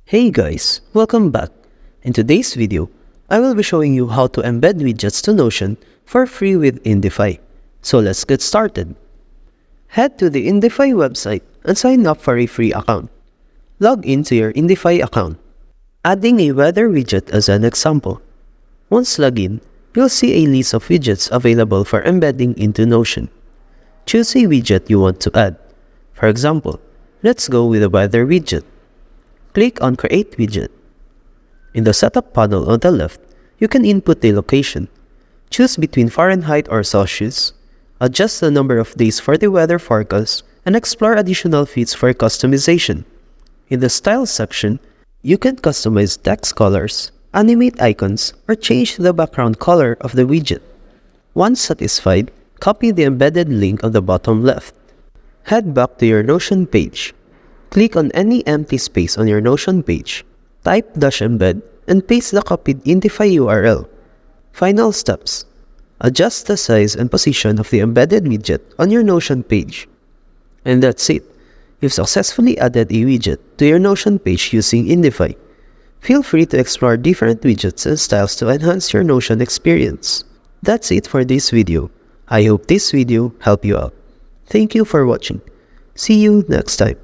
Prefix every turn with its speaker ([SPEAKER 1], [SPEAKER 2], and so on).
[SPEAKER 1] Hey guys, welcome back. In today's video, I will be showing you how to embed widgets to Notion for free with Indify. So let's get started. Head to the Indify website and sign up for a free account. Log into your Indify account, adding a weather widget as an example. Once logged in, you'll see a list of widgets available for embedding into Notion. Choose a widget you want to add. For example, let's go with the weather widget. Click on Create Widget. In the Setup panel on the left, you can input the location. Choose between Fahrenheit or Celsius, adjust the number of days for the weather forecast, and explore additional feeds for customization. In the Style section, you can customize text colors, animate icons, or change the background color of the widget. Once satisfied, copy the embedded link on the bottom left. Head back to your Notion page. Click on any empty space on your Notion page, type -embed, and paste the copied Indify URL. Final steps. Adjust the size and position of the embedded widget on your Notion page. And that's it. You've successfully added a widget to your Notion page using Indify. Feel free to explore different widgets and styles to enhance your Notion experience. That's it for this video. I hope this video helped you out. Thank you for watching. See you next time.